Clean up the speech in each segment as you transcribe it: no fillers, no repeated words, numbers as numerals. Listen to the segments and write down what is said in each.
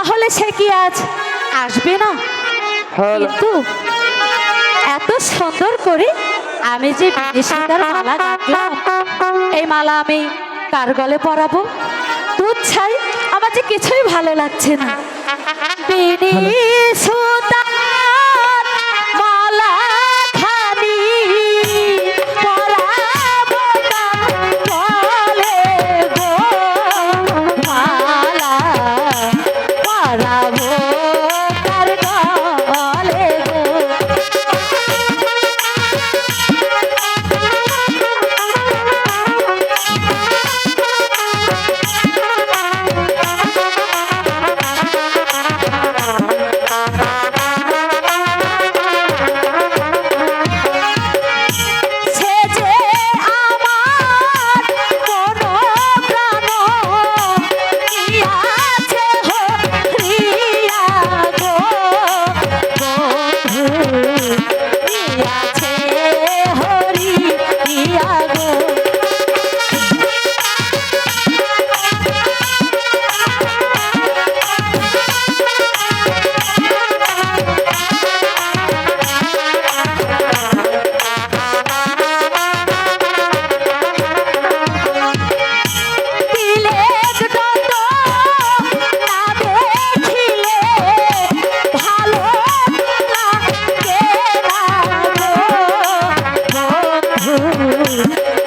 তাহলে সে কি আজ আসবে না? কিন্তু এত সুন্দর করে আমি যে বিদেশিতার মালা গাঁথলাম, এই মালা আমি কার গলে পরাবো? দুধ ছাই আমার যে কিছুই ভালো লাগছে না। বিদেশিতার মালা খানি পরাবো কার গলে গো, মালা পরাবো কার গলে গো।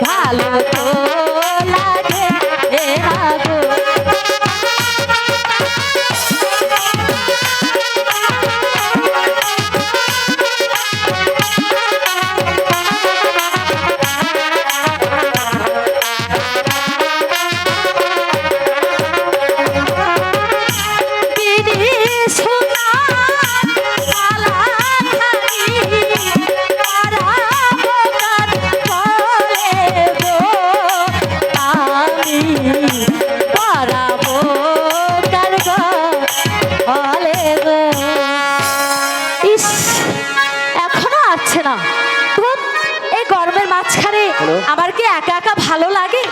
ভালো তো লাগে গো। আমার কি একা একা ভালো লাগে?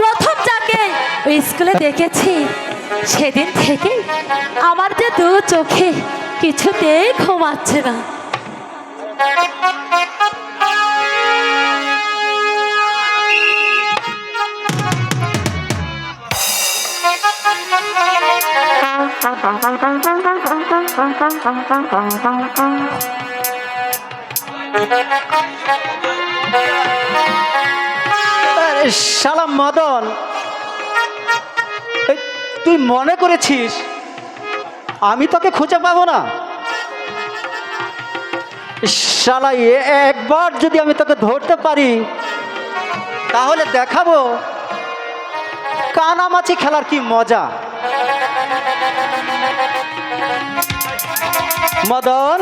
প্রথম যাকে ওই স্কুলে দেখেছি সেদিন থেকে আমার যে দু চোখে কিছুতেই ঘুমাচ্ছে না। শালা মদন, তুই মনে করেছিস আমি তোকে খুঁজে পাবো না? শালা একবার যদি আমি তোকে ধরতে পারি তাহলে দেখাবো কানামাছি খেলার কি মজা। মদন,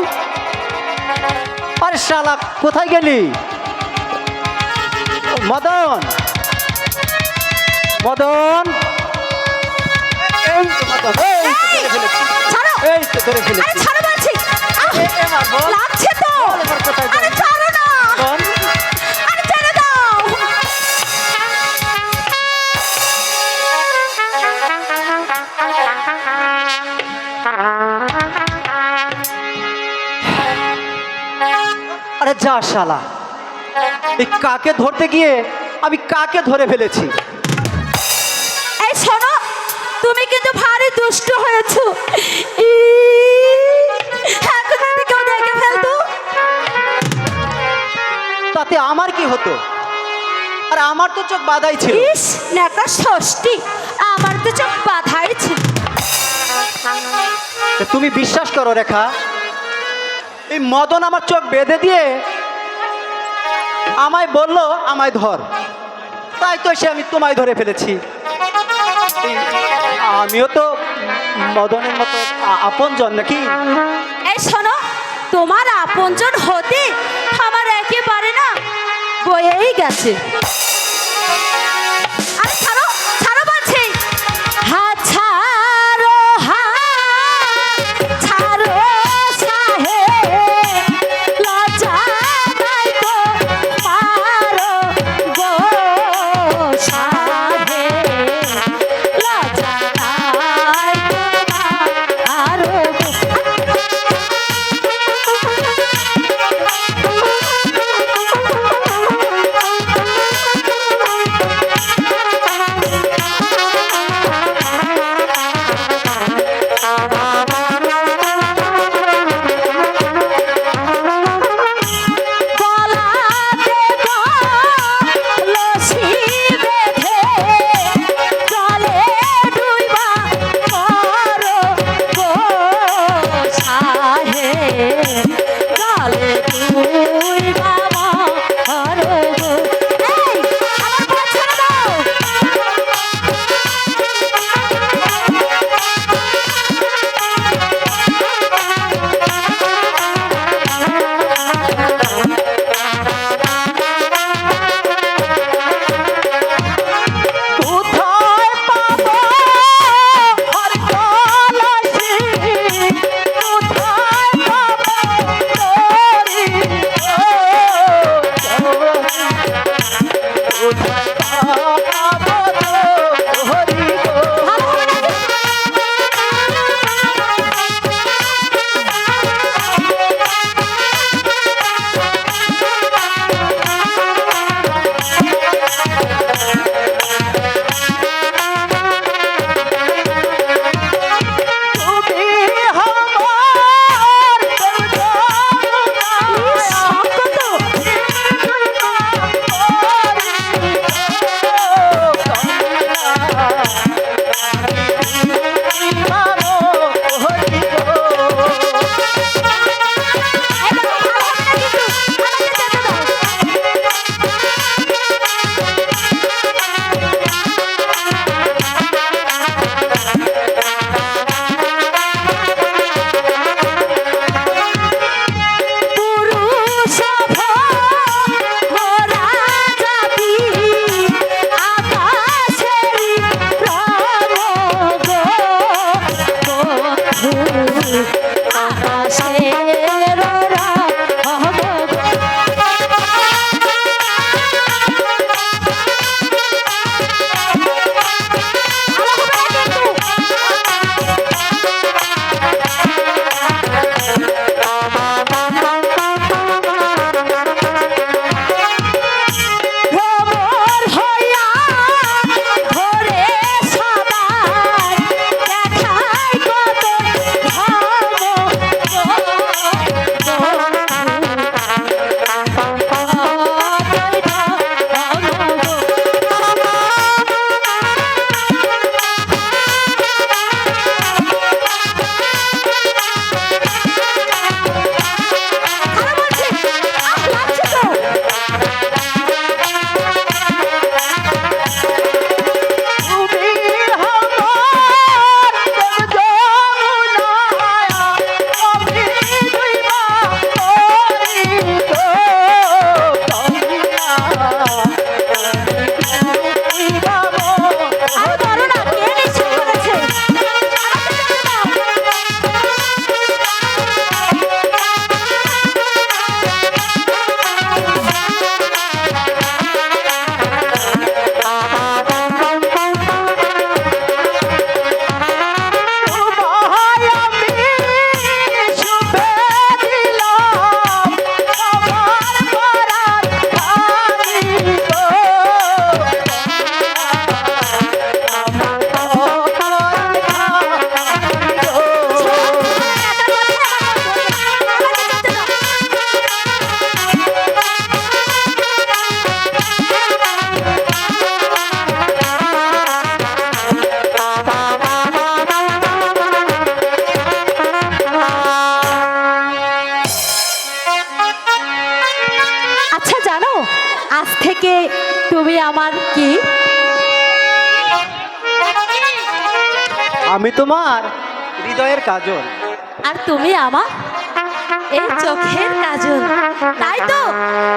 আরে শালা কোথায় গেলি? মদন, মদন, এই তো মদন, এই তো ধরে ফেলেছি। লাগছে তো, আরে ছাড়ো না, আরে ছেড়ে দাও। আরে যা শালা, এই কাকে ধরতে গিয়ে আমি কাকে ধরে ফেলেছি। এই শোনো, তুমি কিন্তু ভারী দুষ্ট হয়েছো। কেউ দেখে ফেলতো তাতে আমার কি হতো? আর আমার তো চোখ বাঁধাই ছিল। ইস নেকা ষষ্ঠী, আমার তো চোখ বাঁধাই ছিল। তুমি বিশ্বাস করো রেখা, এই মদন আমার চোখ বেঁধে দিয়ে আমায় বলল আমায় ধর, তাই তো সে আমি তোমায় ধরে ফেলেছি। আমিও তো মদনের মতো আপনজন নাকি? এই শোনো, তোমার আপনজন হতে আমার একেবারে না বয়েই গেছে। আরে ছাড়ো, ছাড়ো বলছি। হাত ছাড়ো, ছাড়ো সাহেব, লজ্জা নাই তো মারো গো সাহেব, লজ্জা নাই তো আকাশের রব গো। ভ্রমর হইয়া ঘোরে সবাই, দেখায় কত আচ্ছা জানো, আজ থেকে তুমি আমার কি? আমি তোমার হৃদয়ের কাজল। আর তুমি আমার এই চোখের কাজল। তাই তো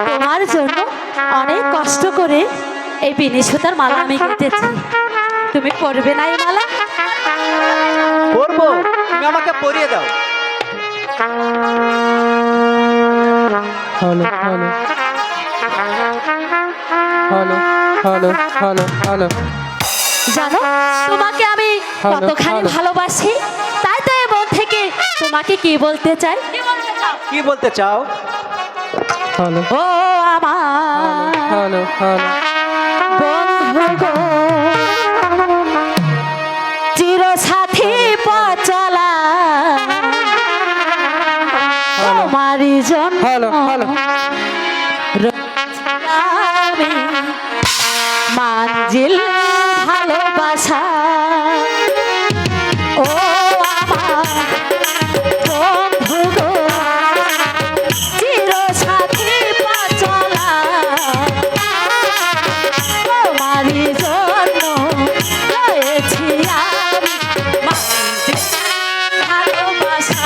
তোমার জন্য অনেক কষ্ট করে এই বিনি সুতার মালা আমি গেঁথেছি। তুমি পরবে না এই মালা? পরবো, তুমি আমাকে পরিয়ে দাও। Hello hello hello hello hello hello জানো তোমাকে আমি হ্যালো, কতখানি হ্যালো। ভালোবাসি। তাই তো এই মন থেকে তোমাকে কি বলতে চাই? কি বলতে চাও? হ্যালো ও আমার হ্যালো হ্যালো বন্ধু গো, চির সাথী পথ চলা তোমারই জন্য হ্যালো, হ্যালো। আমি মানজিল ভালোবাসা। ও আমার বন্ধু গো, চির সাথী পথ চলা তোমারই জন্য রয়েছি আমি মানজিল ভালোবাসা।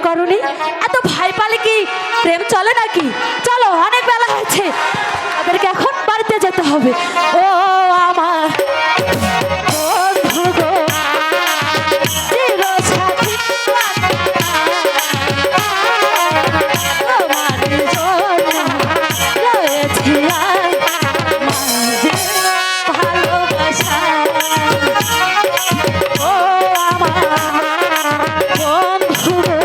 করনি? এত ভয় পালে কি প্রেম চলে নাকি? চলো, অনেক বেলা হয়েছে, তাদেরকে এখন বাড়িতে যেতে হবে। ও আমার বন্ধু গো, চিরসাথী, তোমার জন্য রয়েছি আর মাঝে ভালোবাসা। ও আমার বন্ধু গো,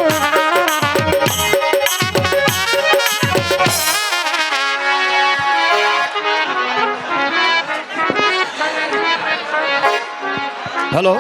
হ্যালো